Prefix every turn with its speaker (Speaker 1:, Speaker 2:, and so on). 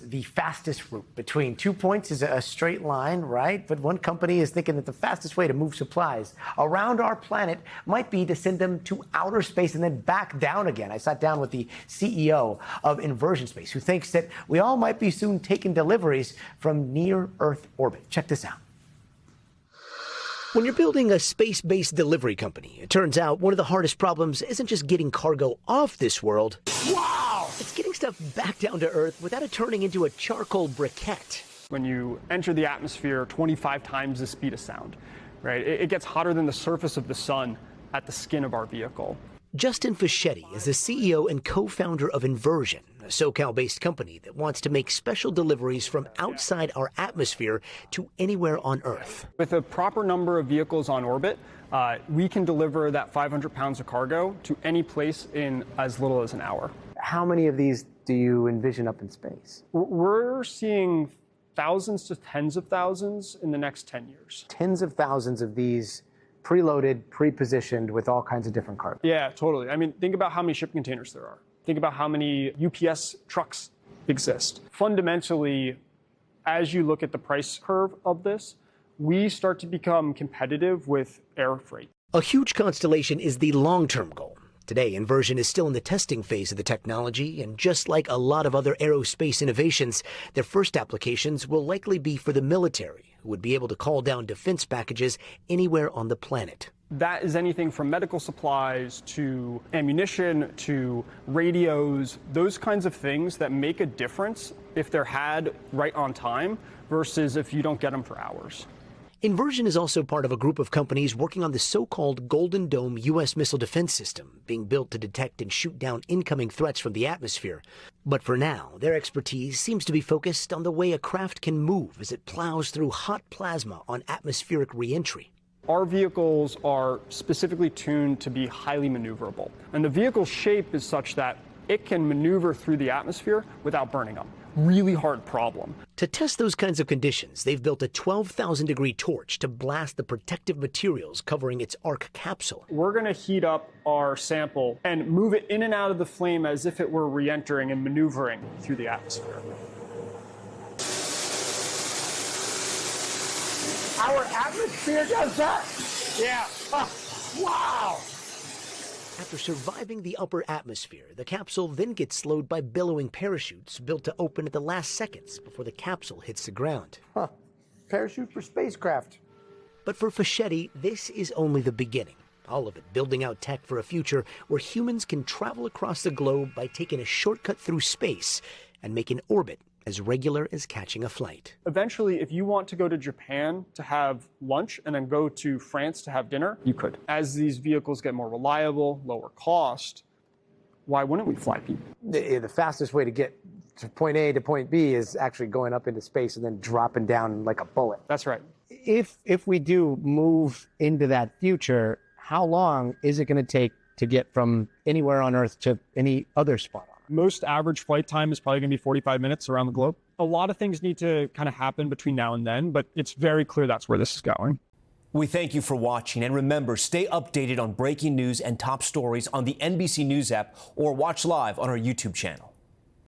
Speaker 1: the fastest route. Between 2 points is a straight line, right? But one company is thinking that the fastest way to move supplies around our planet might be to send them to outer space and then back down again. I sat down with the CEO of Inversion Space, who thinks that we all might be soon taking deliveries from near-Earth orbit. Check this out. When you're building a space-based delivery company, it turns out one of the hardest problems isn't just getting cargo off this world. Wow! It's getting stuff back down to Earth without it turning into a charcoal briquette.
Speaker 2: When you enter the atmosphere 25 times the speed of sound, right? It gets hotter than the surface of the sun at the skin of our vehicle.
Speaker 1: Justin Fischetti is the CEO and co-founder of Inversion, a SoCal-based company that wants to make special deliveries from outside our atmosphere to anywhere on Earth.
Speaker 2: With a proper number of vehicles on orbit, we can deliver that 500 pounds of cargo to any place in as little as an hour.
Speaker 1: How many of these do you envision up in space?
Speaker 2: We're seeing thousands to tens of thousands in the next 10 years.
Speaker 1: Tens of thousands of these preloaded, pre-positioned with all kinds of different cargo.
Speaker 2: Yeah, totally. I mean, think about how many shipping containers there are. Think about how many UPS trucks exist. Fundamentally, as you look at the price curve of this, we start to become competitive with air freight.
Speaker 1: A huge constellation is the long-term goal. Today, Inversion is still in the testing phase of the technology, and just like a lot of other aerospace innovations, their first applications will likely be for the military, who would be able to call down defense packages anywhere on the planet.
Speaker 2: That is anything from medical supplies to ammunition to radios, those kinds of things that make a difference if they're had right on time versus if you don't get them for hours.
Speaker 1: Inversion is also part of a group of companies working on the so-called Golden Dome U.S. missile defense system, being built to detect and shoot down incoming threats from the atmosphere. But for now, their expertise seems to be focused on the way a craft can move as it plows through hot plasma on atmospheric re-entry.
Speaker 2: Our vehicles are specifically tuned to be highly maneuverable, and the vehicle shape is such that it can maneuver through the atmosphere without burning up. Really hard problem.
Speaker 1: To test those kinds of conditions, they've built a 12,000-degree torch to blast the protective materials covering its Arc capsule.
Speaker 2: We're going to heat up our sample and move it in and out of the flame as if it were re-entering and maneuvering through the atmosphere.
Speaker 1: Our atmosphere does that?
Speaker 2: Yeah.
Speaker 1: Wow! After surviving the upper atmosphere, the capsule then gets slowed by billowing parachutes built to open at the last seconds before the capsule hits the ground. Huh. Parachute for spacecraft. But for Fischetti, this is only the beginning. All of it building out tech for a future where humans can travel across the globe by taking a shortcut through space and make an orbit as regular as catching a flight.
Speaker 2: Eventually, if you want to go to Japan to have lunch and then go to France to have dinner, you could. As these vehicles get more reliable, lower cost, why wouldn't we fly people?
Speaker 1: The fastest way to get to point A to point B is actually going up into space and then dropping down like a bullet.
Speaker 2: That's right.
Speaker 3: If we do move into that future, how long is it going to take to get from anywhere on Earth to any other spot?
Speaker 2: Most average flight time is probably going to be 45 minutes around the globe. A lot of things need to kind of happen between now and then, but it's very clear that's where this is going.
Speaker 4: We thank you for watching, and remember, stay updated on breaking news and top stories on the NBC News app or watch live on our YouTube channel.